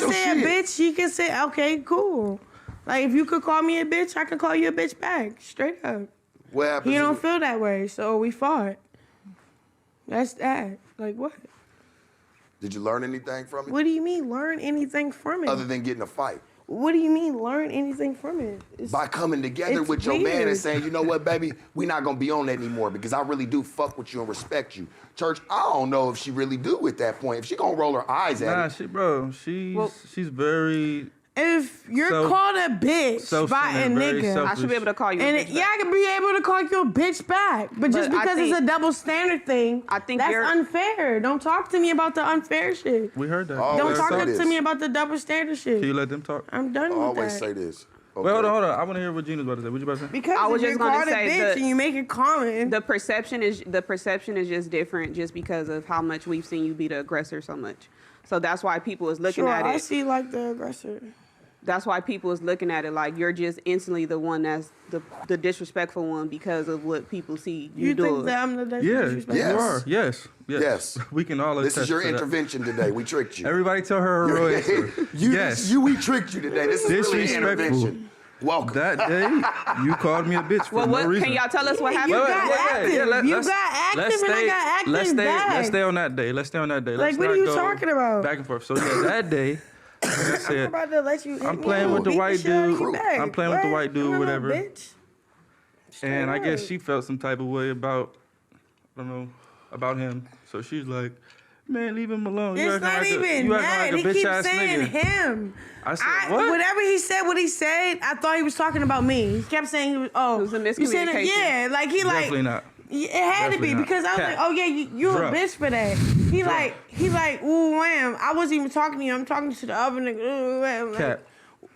I say a bitch, she can say, okay, cool. Like, if you could call me a bitch, I could call you a bitch back. Straight up. What happens? He don't feel that way, so we fought. That's that. Like, what? Did you learn anything from it? What do you mean, learn anything from it? Other than getting a fight. What do you mean, learn anything from it? By coming together with your man and saying, you know what, baby, we not gonna be on that anymore because I really do fuck with you and respect you. Church, I don't know if she really do at that point. If she gonna roll her eyes at it. She's very... If you're called a bitch by a nigga, I should be able to call you a bitch back. Yeah, I could be able to call you a bitch back. But just because it's a double standard thing, that's unfair. Don't talk to me about the unfair shit. We heard that. Don't talk to me about the double standard shit. Can you let them talk? I'm done with that. Always say this. Okay. Well, hold on. I want to hear what Gina's about to say. What you about to say? Because I was just going to say bitch and you make it common. The perception is just different just because of how much we've seen you be the aggressor so much. So that's why people is looking at it. I see like the aggressor. That's why people is looking at it like you're just instantly the one that's the disrespectful one because of what people see you doing. You think that I'm the disrespectful? You are. Yes. We can all attest This is your to that. intervention today. We tricked you. Everybody tell her real answer. Yes. We tricked you today. This is really an intervention. Welcome. That day, you called me a bitch for no reason. Can y'all tell us what happened? You got active. You got active and I got active back. Let's stay on that day. Let's what are you talking about? Back and forth. So that day, like I said, I'm about to let you hit I'm playing with the white dude. I'm playing with the white dude, whatever. Bitch. And I guess she felt some type of way about, I don't know, about him. So she's like, man, leave him alone. It's not even that. He keeps saying him. I said, what? Whatever he said, I thought he was talking about me. He kept saying, it was a miscommunication. Definitely not. It had to be because I was like, oh yeah, you a bitch for that. He like, ooh, wham. I wasn't even talking to you. I'm talking to the other nigga. Ooh, wham. Like,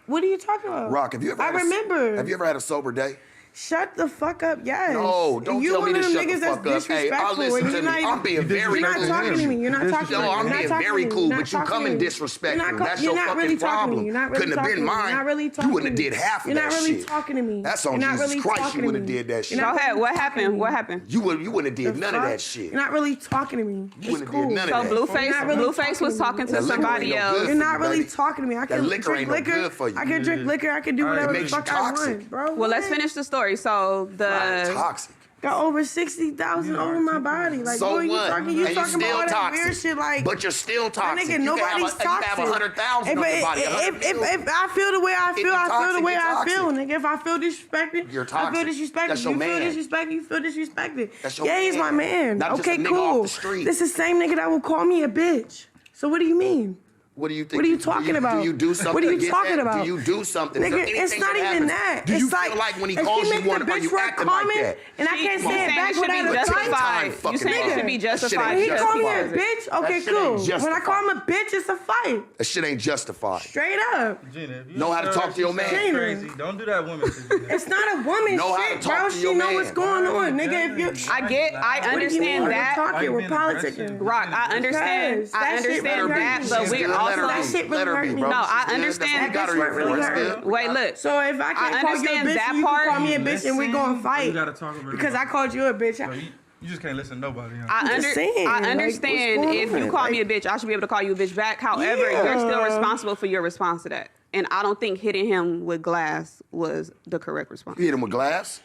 what are you talking about? Rock, have you ever had a sober day? Shut the fuck up, yes. No, don't tell me to shut the fuck up. Hey, I'll listen to me. I'm being very cool. You're not talking to me. You're not talking to me. No, I'm being very cool, but you come in disrespectful. That's your fucking problem. Couldn't have been mine. You wouldn't have did half of that shit. You're not really talking to me. That's on Jesus Christ. You wouldn't have did that shit. Go ahead. What happened? You wouldn't have did none of that shit. You're not really talking to me. You wouldn't have did none of So that. Blueface was talking to somebody else. You're not really talking to me. I can drink liquor. I can drink liquor. I can do whatever the fuck I want, bro. Well, let's finish the story. So toxic. Got over 60,000 over my body. Like, so boy, what? You talking about all that weird shit. Like, but you're still toxic. Nigga, nobody's toxic. You have 100,000 on your body. If I feel the way I feel, I feel the way I feel, nigga. If I feel disrespected, you're toxic. I feel disrespected. That's your man. You feel disrespected. That's your yeah, he's my man. Not okay, just a nigga cool. off the street. This is the same nigga that will call me a bitch. So what do you mean? What do you think? What are you talking about? Do you do something? What are you talking about? Do you do something? Nigga, it's not even that. Do you feel like when he calls you one, are you acting like that? And I can't say it back without a fight. You saying it should be justified? When he called me a bitch, okay, cool. When I call him a bitch, it's a fight. That shit ain't justified. Straight up. Gina, know how to talk to your man. Crazy. Don't do that woman shit. It's not a woman shit, bro. She know what's going on, nigga. If you, I understand that. We're politicking. Rock, I understand that, but we're also that shit really hurt me. No, I understand. That shit really hurt me. Wait, look. So if I can't call you a bitch, you can call me a bitch and we're gonna fight. You gotta talk about because I called you a bitch. You just can't listen to nobody. Huh? I understand if you call me a bitch, I should be able to call you a bitch back. However, you're still responsible for your response to that. And I don't think hitting him with glass was the correct response. You hit him with glass?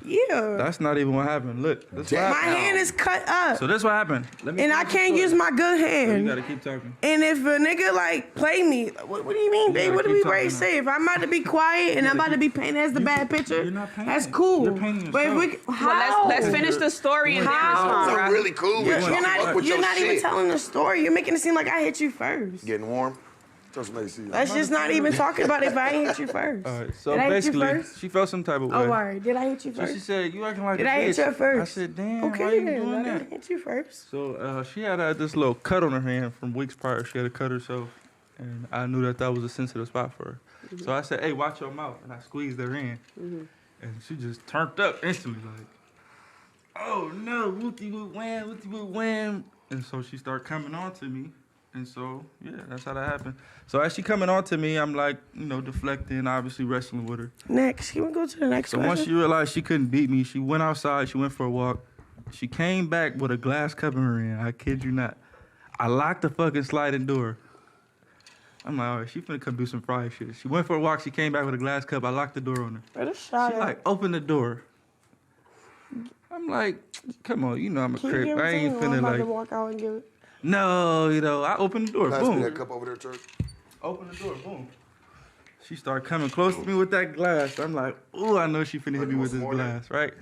Yeah. That's not even what happened. Look, my hand is cut up. So this what happened. And I can't use my good hand. So you gotta keep talking. And if a nigga like play me, what do you mean, babe? What do we ready to say? If I'm about to be quiet and I'm about to be painted as the bad picture, you're not painting. that's cool. You're painting but if we, well, let's finish the story and then respond. I'm really cool with you. You're not even telling the story. You're making it seem like I hit you first. Getting warm? Let's just not even talk about it if I ain't hit you first. All right, so basically, she felt some type of way. Oh, all right. Did I hit you first? So she said, you acting like Did a bitch. I hit you first? I said, damn, okay, why you doing that? I didn't hit you first. So she had this little cut on her hand from weeks prior. She had to cut herself, and I knew that was a sensitive spot for her. So I said, hey, watch your mouth, and I squeezed her in. And she just turned up instantly, like, oh, no, whoopty-whoop-wham, whoopty-whoop-wham. And so she started coming on to me. And so, yeah, that's how that happened. So as she coming on to me, I'm like, deflecting, obviously wrestling with her. Next. Can we go to the next one? So once she realized she couldn't beat me, she went outside, she went for a walk. She came back with a glass cup in her hand. I kid you not. I locked the fucking sliding door. I'm like, all right, she finna come do some fried shit. She went for a walk. She came back with a glass cup. I locked the door on her. She like, open the door. I'm like, come on, you know I'm a crip. I ain't finna like. To walk out and give it. No, I opened the door. Pass Boom. me that cup over there, Church. Open the door. Boom. She started coming close to me with that glass. I'm like, ooh, I know she finna hit me with this glass, right?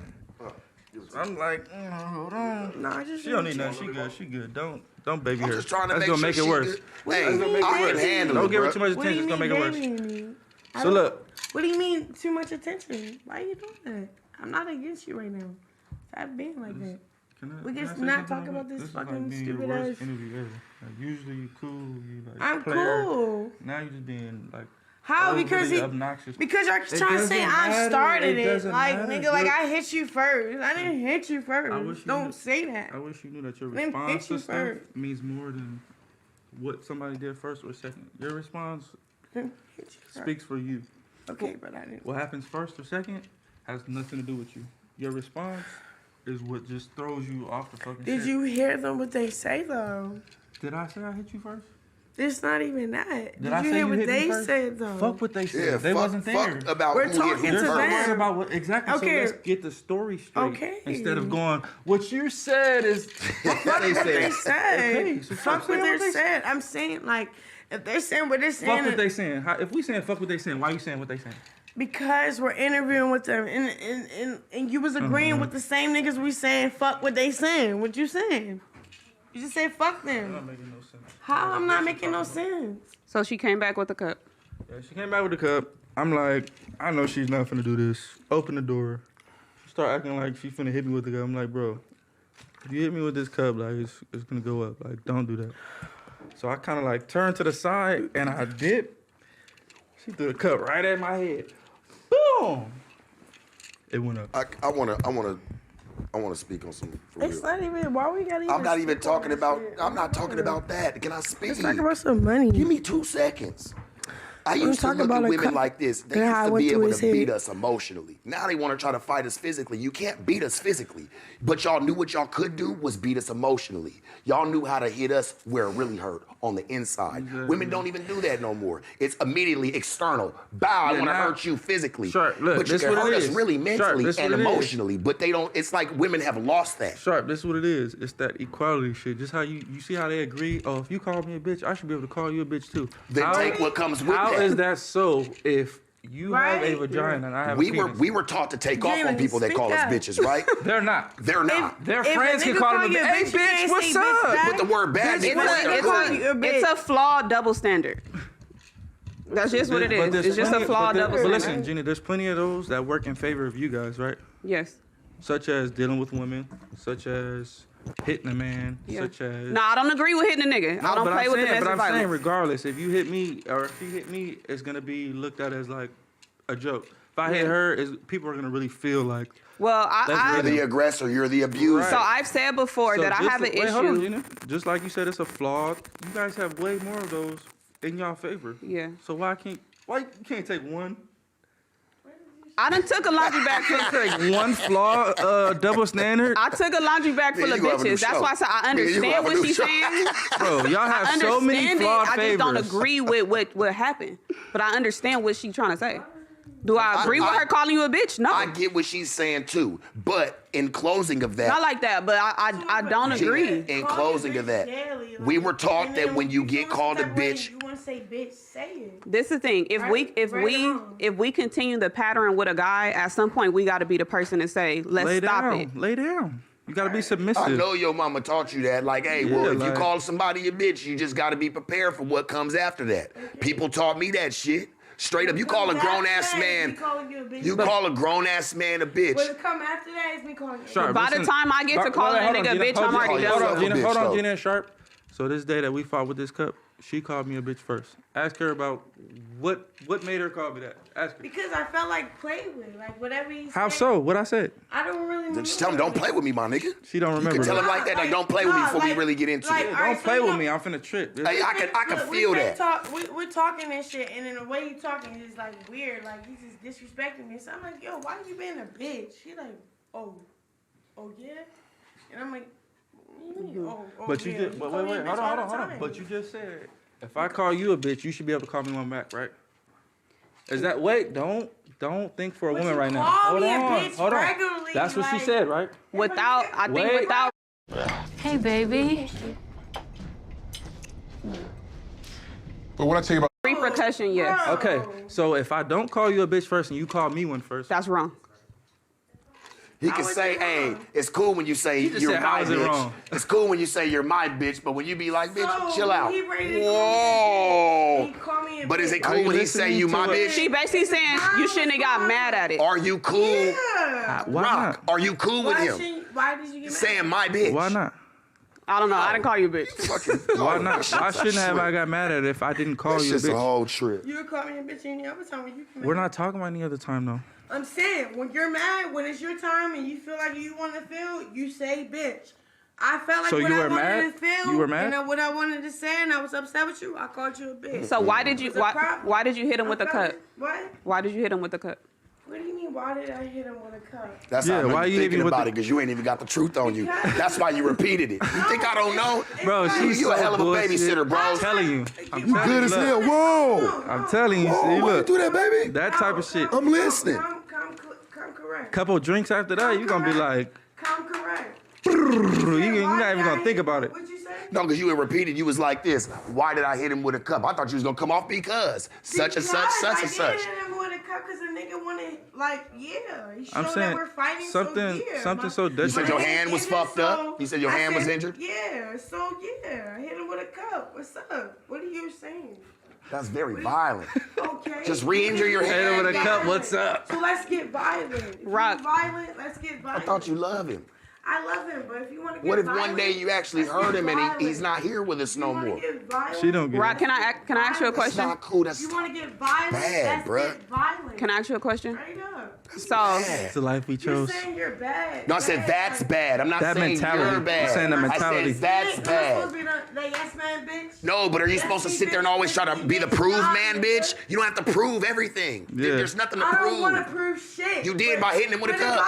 I'm like, hold on. Nah, she don't need nothing. She good. Don't baby her. I'm just trying to That's make gonna make it worse. Hey, I can handle it. Don't give her too much attention. It's gonna make it worse. So look. What do you mean too much attention? Why are you doing that? I'm not against you right now. Stop being like that. We just not talk about this fucking like stupid your ass. worst interview ever. Like, usually you cool. You like I'm player. cool. Now you just being like. How? Because y'all trying to say I started it. Like, nigga, like I hit you first. I didn't hit you first. Don't say that. I wish you knew that your response to stuff means more than what somebody did first or second. Your response speaks for you. Okay, but I didn't. What happens first or second has nothing to do with you. Your response is what just throws you off the fucking shit. Did you hear them what they say though? Did I say I hit you first? It's not even that. Did I you say hear you what hit they me first? said though? Fuck what they said. Yeah, they wasn't there. Fuck about We're who talking hit to me them. first. Worried about what exactly. Okay. So let's get the story straight. Okay. Instead of going, what you said is fuck what they said. They said. Okay, so fuck what they said. I'm saying like if they're saying what they're saying. Fuck what they saying. If we saying fuck what they saying, why you saying what they saying? Because we're interviewing with them and you was agreeing with the same niggas we saying fuck what they saying. What you saying? You just say fuck them. Not making no sense. How I'm not making no sense? So she came back with the cup. Yeah, she came back with the cup. I'm like, I know she's not finna do this. Open the door. She start acting like she finna hit me with the cup. I'm like, bro, if you hit me with this cup, like it's gonna go up. Like, don't do that. So I kind of like turned to the side and I dip. She threw the cup right at my head. Boom! It went up. I wanna speak on some. For It's real. not even. Why we gotta? I'm not even talking about. I'm not talking about that. Can I speak? Let's talk about some money. Give me 2 seconds. I used to look at women like this. They used to be able to beat us emotionally. Now they want to try to fight us physically. You can't beat us physically. But y'all knew what y'all could do was beat us emotionally. Y'all knew how to hit us where it really hurt, on the inside. Exactly. Women don't even do that no more. It's immediately external. Bow, I want to hurt you physically. Sharp, look, but you can hurt us really mentally Sharp, and emotionally. But they don't, it's like women have lost that. Sharp, this is what it is. It's that equality shit. Just how you see how they agree, oh, if you call me a bitch, I should be able to call you a bitch too. Then take what comes with that. How is that so if you have a vagina and I have a penis? We were taught to take off on people that call us bitches, right? They're not. They're not. Their friends can call them a bitch. Hey, bitch, what's up? With the word bad, It's a flawed double standard. That's just what it is. It's just a flawed double standard. But listen, Gina, there's plenty of those that work in favor of you guys, right? Yes. Such as dealing with women, such as hitting a man, such as... No, I don't agree with hitting a nigga. I don't play with domestic violence. But I'm saying, regardless, if you hit me or if she hit me, it's going to be looked at as like a joke. If I hit her, people are going to really feel like... Well, you're the aggressor, you're the abuser. Right. So I've said before that I have an issue. Hold on, Gina. Just like you said, it's a flawed. You guys have way more of those in y'all favor. Yeah. So why you can't take one? I done took a laundry bag full of one flaw, double standard. I took a laundry bag full of bitches. That's why I said I understand what she's saying. Bro, y'all have so many flawed favors. I just don't agree with what happened. But I understand what she's trying to say. Do I agree with her calling you a bitch? No. I get what she's saying too. But in closing of that. Not like that, but I don't agree. In closing of that, we were taught that when you get called a bitch. You want to say bitch, say it. This is the thing. If we continue the pattern with a guy, at some point we got to be the person to say, let's stop it. Lay down. You got to be submissive. I know your mama taught you that. Like, hey, well, if you call somebody a bitch, you just got to be prepared for what comes after that. Okay. People taught me that shit. Straight up, you call a grown-ass man. You call a grown-ass man a bitch. What come after that is me calling you. Sharp, by the time I get to calling a nigga a bitch, I'm already done. Hold on, Gina and Sharp. So this day that we fought with this cup, she called me a bitch first. Ask her about what made her call me that. Ask her. Because I felt like play with, like whatever he said. How so? What I said? I don't really remember. Just tell him, don't play with me, my nigga. She don't remember. You can tell him like that, like don't play with me before we really get into it. Don't play with me. I'm finna trip. Hey, I can feel that. We're talking and shit, and in the way you talking is like weird. Like he's just disrespecting me. So I'm like, yo, why you being a bitch? She like, oh yeah, and I'm like. But you just wait, hold on. But you just said If I call you a bitch, you should be able to call me one back, right? Is that wait? Don't think for a woman right now. Hold on. That's what she said, right? Without. Hey, baby. But what I tell you about Repercussion, yes. Okay, so if I don't call you a bitch first and you call me one first, That's wrong. He can say, hey, it's cool when you say He just you're said, my how is it bitch. wrong? It's cool when you say you're my bitch, but when you be like, bitch, chill out. Whoa. But is it cool when he say you my bitch? She basically saying you shouldn't have got mad at it. Are you cool? Yeah. why Rock, not? are you cool with him? Why did you get mad? Saying my bitch. Why not? I don't know. I didn't call you a bitch. Why not? Why shouldn't have I got mad at it if I didn't call That's you a just a bitch? whole trip. You would call me a bitch any other time when you come We're not talking about any other time though. I'm saying, when you're mad, when it's your time and you feel like you want to feel, you say bitch. I felt like So what you I were wanted mad? to feel, You were mad? and what I wanted to say, and I was upset with you, I called you a bitch. So why did you It's a problem. why did you hit him with a cut? What? Why did you hit him with a cut? What do you mean, why did I hit him with a cut? That's Yeah, how why I'm you thinking even with about the- it, because you ain't even got the truth on you. That's why you repeated it. You think I don't know? Bro, she's You so a hell of a bullshit. babysitter, bro. I'm telling you. You good as hell. Whoa. I'm telling you. Whoa, See, why you look. do that, baby? That type of shit. I'm listening. Come correct. Couple drinks after that, you gonna be like, Come correct. you're not even gonna think about it. What'd you say? No, because you had repeated, you was like this. Why did I hit him with a cup? I thought you was going to come off because such and such, such and such. I did hit him with a cup because the nigga wanted, like, yeah. He showed I'm that saying we're fighting, something so You deadly. said your hand was fucked up? You said your hand was injured? Yeah, so yeah. I hit him with a cup. What's up? What are you saying? That's very violent. Okay. Just re-injure your Hit him hand. with a cup. What's up? So let's get violent. If Rock. you're violent, let's get I violent. thought you loved him. I love him, but if you want to get What if violent, one day you actually let's hurt get him and violent. he's not here with us You no wanna more? get violent? She don't get Rock, it. can I ask you a That's question? not cool. That's You want to get violent? bad, let's bruh. get violent. Can I ask you a question? Straight up. So It's the life we You're chose. saying you're bad. No, I said that's bad. I'm not That saying mentality. you're bad. I'm saying the mentality. I said that's You're bad. supposed to be the yes man, bitch. No, but are you supposed to sit there and always try to be the prove man, bitch? You don't have to prove everything. Yeah. There's nothing to I don't want to prove. prove shit. You did by hitting him with a but cup.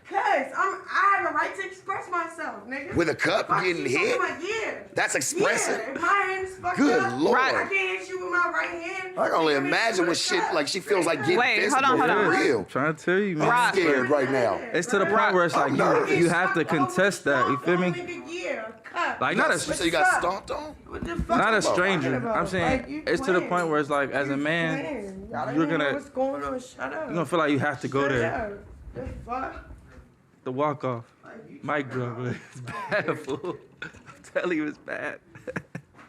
Cause I have a right to express myself, nigga. With a cup, Fuck getting you hit? talking about, yeah. That's expressive. Yeah, if my hand is fucked Good up, Lord. I can't hit you with my right hand. I can only You hit me imagine with what a shit cup. like she feels like getting Wait, hold physical. on, hold on. For real. I'm trying to tell you, man. Rock. I'm scared right now. It's to the point where it's like you have to contest that. You feel me? Nigga, yeah, a cup. Like You not said you got stomped on? What the fuck not you a stranger. talking about? I'm saying Like, you it's to the playing. point where it's like as a You man, playing. Y'all don't you're even know gonna what's going on. Shut up. you're gonna feel like you have to go Shut there. up. The fuck? The walk off. Like, you Mic drop. It's bad, fool. I'm telling you, it's bad.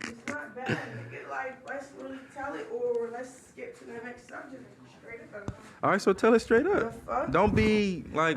It's not bad, nigga. Like, let's really tell it, or let's skip to the next subject. Straight up. All right, so tell it straight The up. fuck? Don't be like.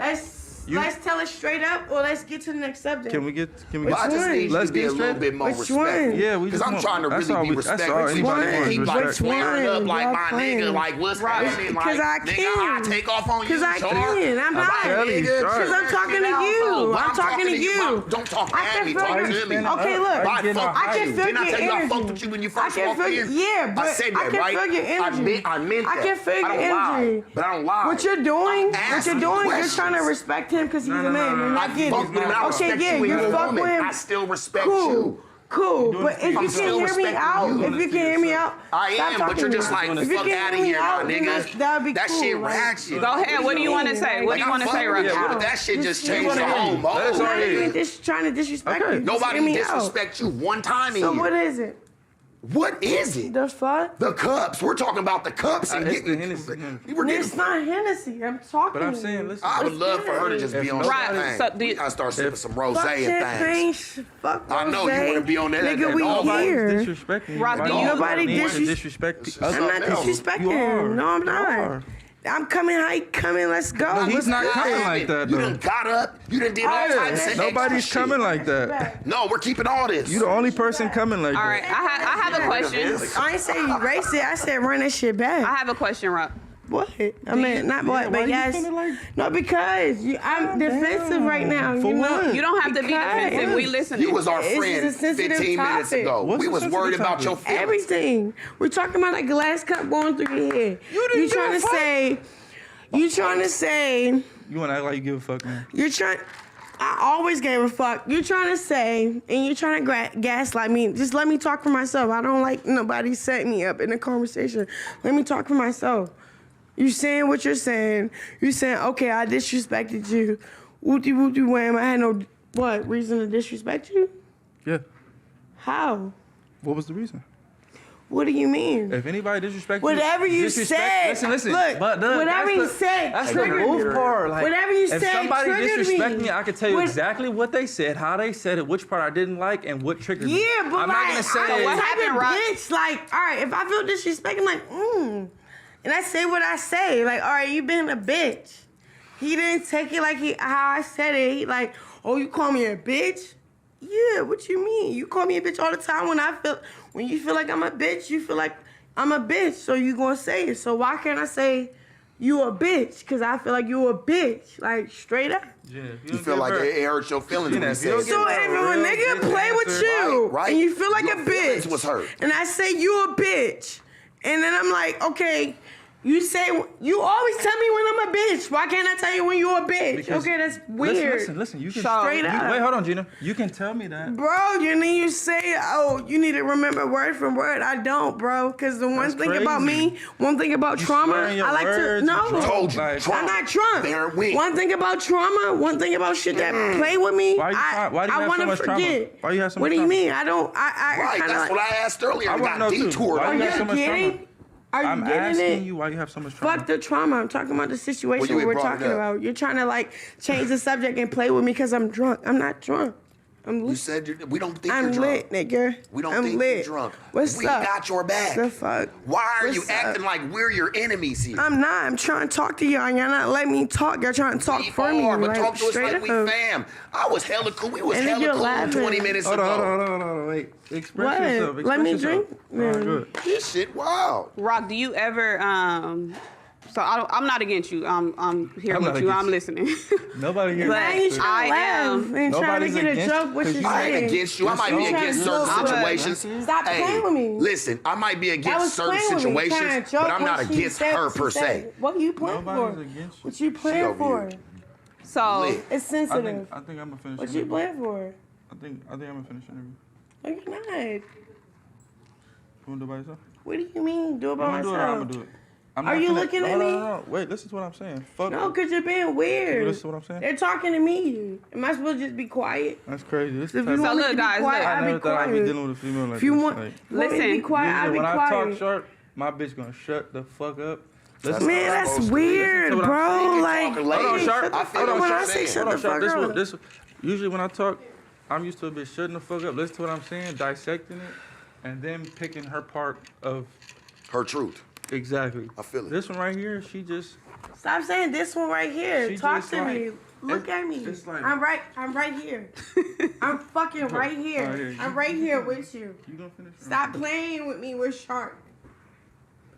Let's tell it straight up, or let's get to the next subject. Can we get? Well, I just need you Let's to be get a little straight. bit more Which respectful. one? Yeah, we Because just I'm want- trying to that's really all be we- that's all respectful. anybody Which wants, Keep one? like respect. flaring up like Y'all my playing. nigga, like what's happening? Like, Because I nigga, can. I take off on you, Because I Char. can. I'm not. telling you, Nigga, Char. Because I'm talking to you. But I'm talking to you. Don't talk I at can me. feel Talk your- to me. Okay, look. Why you getting all I can hyped? feel Didn't I your tell you I energy. fucked with you when you I first can walked feel in? yeah, but I said I that, can right? feel your energy. I meant that. I can feel your I don't lie, energy. but I don't lie. What you're doing, asking you're questions. trying to respect him because he's a man. You're I not getting fuck with him and I it. respect Okay, yeah, you when you're you're a fuck woman. with him. I still respect Cool. you. Cool, but if you I'm can still hear me respecting out, you. if you can hear me out, I stop am, but talking you're to just me. like, If you fuck can out of hear me here, my out, then nigga. that'd be That cool. shit like, ratchet. Go ahead. What do you want to say? What do you want to say, Rock? Rock? But that shit just changed the wanna hear whole you. Let us mode. all hear you. I'm just trying to disrespect Okay. you. Just hear Nobody me out. disrespect you one time in So here. what is it? What is it? The fuck? The cups. We're talking about the cups and It's the getting. Hennessy. We're It's getting. not Hennessy. I'm talking. But I'm to saying, you. listen. I would love for her to just be on Right, that so thing. do We you- gotta start sipping some rose Fuck and champagne. things. Fuck I know you rosé. wanna be on that- Nigga, that we dog here. Disrespecting Rock, you. do Like, you- Nobody disrespect. I'm not Something else. disrespecting. You are. No, I'm You not. are. I'm coming. How you coming? Let's go. No, he's What's not good? coming like that, You though. done got up. You done did all Yeah, types of Nobody's extra coming shit. like that. No, we're keeping all this. You the only person coming like All that. right, I have a question. I ain't say erase it. I said run that shit back. I have a question, Rock. What? I mean, not what, why but you yes. feeling like- No, because I'm defensive right now. For you know? what? You don't have to be defensive. We listening. You was our It's friend a sensitive 15 minutes topic. ago. What's We the was worried sensitive about your topic? feelings. Everything. We're talking about a glass cup going through your head. You didn't You trying give to a fuck. say? You trying to say? You want to act like you give a fuck, man? You're trying. I always gave a fuck. You're trying to say, and you're trying to gaslight me. Just let me talk for myself. I don't like nobody setting me up in a conversation. Let me talk for myself. You saying what you're saying. You saying, okay, I disrespected you. Whoopty wham. I had no, reason to disrespect you? Yeah. How? What was the reason? What do you mean? If anybody disrespects whatever you said. Listen. Look, but whatever you said. That's the move part. Like, whatever you if said. somebody disrespect me, I can tell you What? exactly what they said, how they said it, which part I didn't like, and what triggered me. Yeah, but I'm not gonna say what happened, Rock? bitch. Like, all right, if I feel disrespect, I'm like, and I say what I say. Like, all right, you been a bitch. He didn't take it like how I said it. He like, oh, you call me a bitch? Yeah, what you mean? You call me a bitch all the time when you feel like I'm a bitch, you feel like I'm a bitch, so you gonna say it. So why can't I say you a bitch? Cause I feel like you a bitch, like straight up. Yeah, you feel like it hurt your feelings when you said it. So if a nigga play with you, right, and you feel like your a bitch, was hurt. and I say you a bitch, and then I'm like, okay, you always tell me when I'm a bitch. Why can't I tell you when you a bitch? Because okay, that's weird. Listen. You can straight up. Wait, hold on, Gina. You can tell me that, bro. And then you say, oh, you need to remember word for word. I don't, bro. Because the one thing about me, one thing about trauma, I like to Told you, I'm not drunk. There it went. One thing about trauma, one thing about shit that play with me, why do you have so much trauma? Why you have so much trauma? What do you mean? I don't. Right, that's what I asked earlier. I got detoured. Why you have so much trauma? I'm asking you why you have so much trauma. Fuck the trauma. I'm talking about the situation we're talking about. You're trying to like change the subject and play with me because I'm drunk. I'm not drunk. I'm lit. You said we don't think I'm you're drunk. lit, nigga. We don't I'm think lit. you're drunk. What's we up? got your back. The fuck? Why are What's you acting like we're your enemies here? I'm not. I'm trying to talk to y'all and y'all not letting me talk. Y'all trying to talk for me. But like, talk to us straight like we up. fam. I was hella cool. We was And then hella you're cool laughing. 20 minutes Hold ago. on, wait. Express yourself. Let me drink. Good. This shit wild. Rock, do you ever so I'm not against you. I'm here with you. I'm listening. Nobody here. But I am. And trying to get a joke. What you I ain't saying? against you. I might be against certain situations. Stop playing with me. Listen, I might be against certain situations, but I'm not against her per se. What are you playing for? What you playing for? So it's sensitive. I think I'm gonna finish. What you playing for? I think I'm gonna finish the interview. No, you're not. You wanna do it by yourself? What do you mean? Do it by myself? I'm gonna do it. Are you looking at me? No. Wait, listen to what I'm saying. Fuck. No, because you're being weird. Listen to what I'm saying. They're talking to me. Am I supposed to just be quiet? That's crazy. If you want me to be quiet, I I'll never be thought I'd be quiet. dealing with a female like If you this. want Like, me to be quiet, I'll be when quiet. I talk short, my bitch gonna shut the fuck up. That's Man, that's weird, Listen to what bro. I'm Like, Hold on, Sharp. I feel when what I you're say saying. shut the fuck up. This usually when I talk, I'm used to a bitch shutting the fuck up. Listen to what I'm saying, dissecting it, and then picking her part of Her truth. exactly. I feel it. This one right here, she just. Stop saying this one right here. She Talk just to like- me. Look at me. it's like- I'm right here. I'm fucking right here. I'm right here with you. You gonna finish? Stop playing with me with Shark.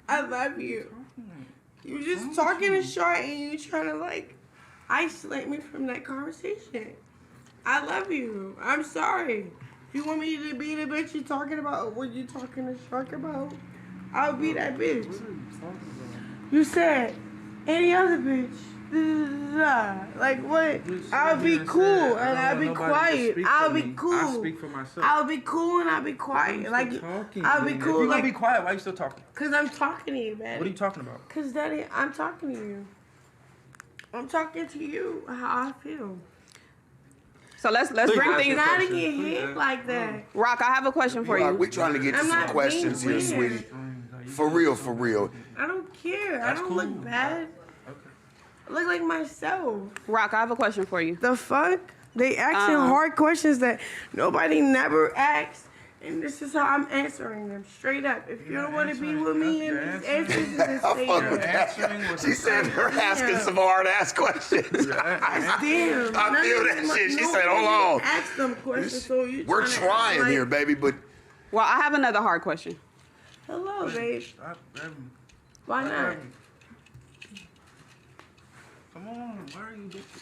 I love you. You just talking to Shark and you trying to like isolate me from that conversation. I love you. I'm sorry. You want me to be the bitch you talking about? What you talking to Shark about? I'll be that bitch. You said any other bitch. Like what? I'll be cool and I'll be quiet. I'll be cool. I speak for myself. I'll be cool and I'll be quiet. Like I'll be cool. If you like, gonna be quiet, why you still talking? Cause I'm talking to you, man. What are you talking about? Cause Daddy, I'm talking to you. I'm talking to you how I feel. So let's bring things. Gotta get hit like that. Rock, I have a question for you. We're trying to get to I'm some not questions being here, weird. sweetie. For real, for real. I don't care. I don't look bad. I look like myself. Rock, I have a question for you. The fuck? They asking hard questions that nobody never asks. And this is how I'm answering them, straight up. If you don't want to be with me in these answers, just I say fuck with that. that. She said her asking some hard-ass questions. Damn. I feel that shit. She said, hold on. Ask them questions, so you We're trying here, baby, but... Well, I have another hard question. Hello, babe. Why not? Come on, why are you bitches?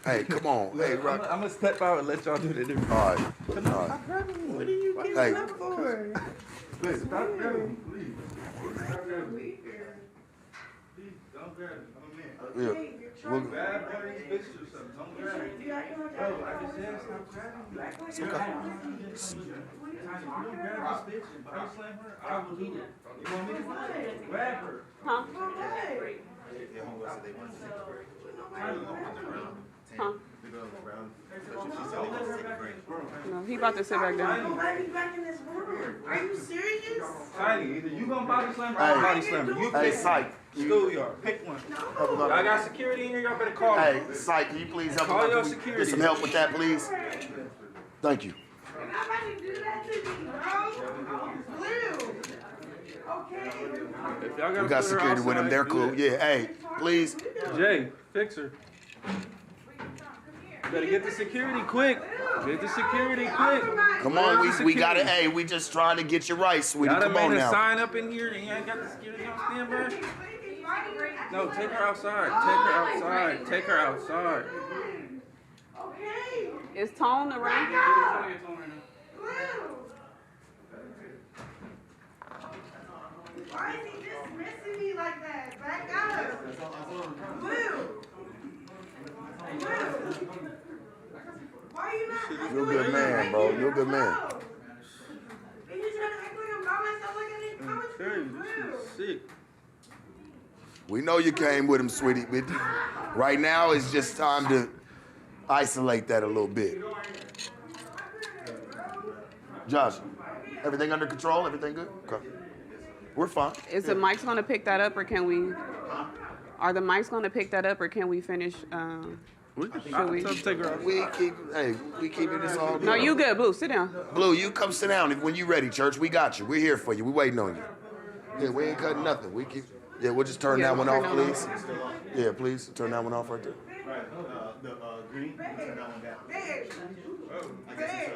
Hey, come on. Hey, Rock. I'm gonna step out and let y'all do the interview. All right. Stop grabbing me. What are you giving Hey. up for? Stop grabbing me, please. Stop grabbing me. Don't grab it. I'm a man. Yeah. We'll, Grab one of these bitches or something. Don't grab it. Bro, I just said stop grabbing me. it's okay. Tiny, if you don't grab this bitch and body slam her, I will do it. You want me to grab her? Huh? Huh? No, he about to sit back down. Let me back in this room. Are you serious? Tiny, either you gonna body slam her or I'll body slam her. You Hey, pick Psych. schoolyard. Pick one. Y'all got security in here, y'all better call Hey, me. Psych, can you please help Call me? your Can we security. get some help with that, please? Thank you. You're not about to do that to me, bro. Blue. Okay. If y'all gotta We got put her security with them. outside, They're do cool. that. Yeah, hey, please. Jay, fix her. Better get the security quick. Get the security quick. Come on, we got it. Hey, we just trying to get you right, sweetie. Y'all done Come on made a now. sign up in here and you ain't got the security on standby? No, take her outside. Take her outside. Take her outside. Okay. Is Tone around? Why is he dismissing me like that? Back up. Blue. Why are you not? You're a good man, bro. You're a good man. And you're trying to act like I'm by myself like I didn't come with Hey, you. this is sick. We know you came with him, sweetie, but right now it's just time to isolate that a little bit. Josh, everything under control? Everything good? Okay. We're fine. Is the mics gonna pick that up, or can we? Are the mics gonna pick that up, or can we finish? Should we? Take her out. We keeping this all good. No, you good, Blue. Sit down. Blue, you come sit down when you ready, church. We got you. We're here for you. We waiting on you. Yeah, we ain't cutting nothing. We'll just turn that one off, please. Yeah, please turn that one off right there. Green, turn that one down.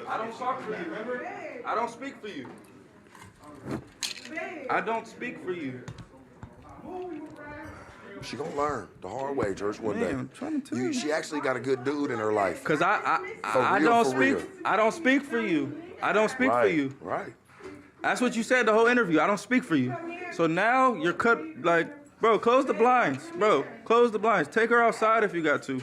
I don't talk for you, remember? I don't speak for you. I don't speak for you. She gonna learn the hard way, church, one day. Man, I'm trying to tell you. She actually got a good dude in her life. Cause I real, don't for speak. real. I don't speak for you. I don't speak for you. Right. That's what you said the whole interview. I don't speak for you. So now you're cut. Like, bro, close the blinds, bro. Close the blinds. Take her outside if you got to.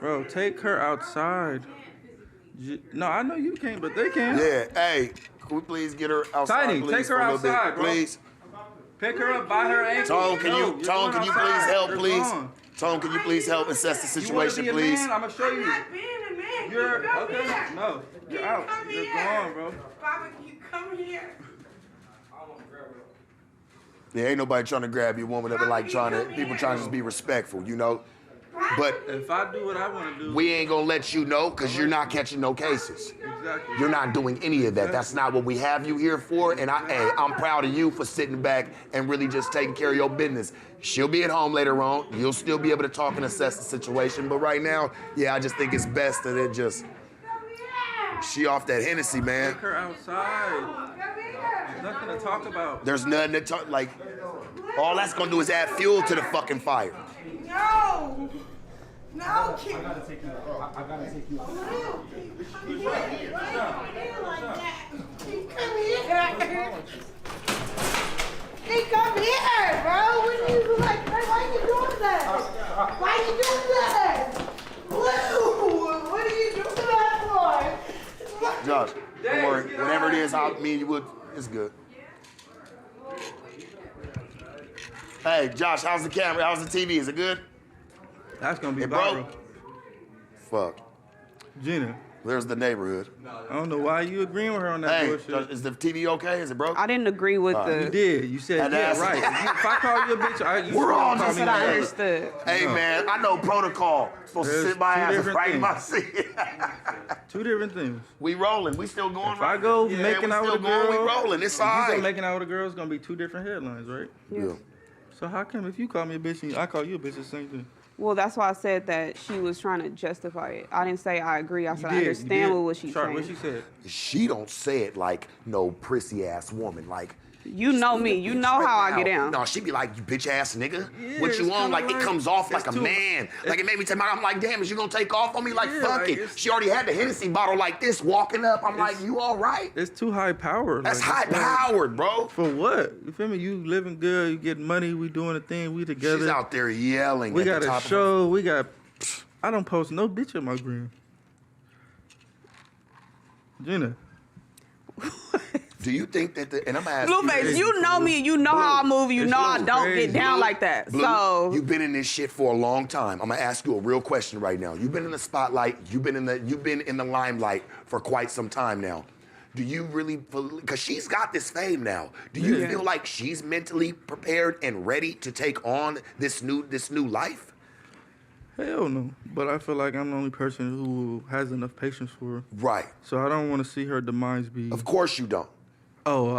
Bro, take her outside. No, I know you can't, but they can. Yeah. Hey, can we please get her outside, Tiny, please, take her for a little outside, bit, bro. please? Pick her up by her ankle. Tone, can you please help, please? Gone. Tone, can you please help assess the You wanna situation, be a please? man? I'm gonna show I'm you. not being a man. You're You come okay. here. No, you're You out. come You're here. gone, bro. Papa, you come here. Yeah, ain't nobody trying to grab your woman. Ever like people trying to just be respectful, you know. But If I do what I want to do, we ain't gonna let you know because you're not catching no cases. exactly. You're not doing any of that. That's not what we have you here for. And I'm proud of you for sitting back and really just taking care of your business. She'll be at home later on. You'll still be able to talk and assess the situation. But right now, yeah, I just think it's best that it just, she off that Hennessy, man. Take her outside. There's nothing to talk about. There's nothing to talk, like, all that's gonna do is add fuel to the fucking fire. No. No, kid. I gotta take you out. I gotta take you out. Come here. Why you like that? Come here. Hey, come here, bro. What are you like? Why are you doing that? Why are you doing that? Blue, what are you doing that for? Josh, don't worry. Whatever it is, me and you would, it's good. Hey, Josh, how's the camera? How's the TV? Is it good? That's gonna be It viral. broke? Fuck. Gina, There's the neighborhood. I don't know why you agreeing with her on that Hey, bullshit. Josh, is the TV okay? Is it broke? I didn't agree with You the. did. You said, And yeah, that's- right. If I call you a bitch, you We're all call just me I a bitch. understood. Hey, man, I know protocol. Supposed There's to sit my two ass and different right in my things. seat. Two different things. We rolling. We still going, If right? I go Yeah, making we out still with a going, girl, we rolling. It's if all you go right. making out with a girl, it's gonna be two different headlines, right? Yeah. So how come if you call me a bitch and I call you a bitch, it's the same thing? Well, that's why I said that she was trying to justify it. I didn't say I agree. I said I You understand did. what she's Sharp, saying. what she said. She don't say it like no prissy ass woman. Like You know me. You know how I get down. No, she be like, you bitch ass nigga. Yeah, What you it's on? kinda Like, it comes off like a too- man. Like, it made me take my, I'm like, damn, is you gonna take off on me? Like, Yeah, fuck like, it. it's- She already had the Hennessy bottle like this walking up. I'm like, you all right? It's too high power. That's like, high powered, bro. For what? You feel me? You living good, you getting money, we doing a thing, we together. She's out there yelling We at got the a top show, we got, I don't post no bitch on my gram. Gina. Do you think that and I'm asking Blueface, you know me. You know how I move. You It's know I so don't crazy. get down like that. Blue, So you've been in this shit for a long time. I'm gonna ask you a real question right now. You've been in the spotlight. You've been in the limelight for quite some time now. Do you really, because she's got this fame now, do you feel like she's mentally prepared and ready to take on this new life? Hell no. But I feel like I'm the only person who has enough patience for her. Right. So I don't want to see her demise be, Of course you don't. oh,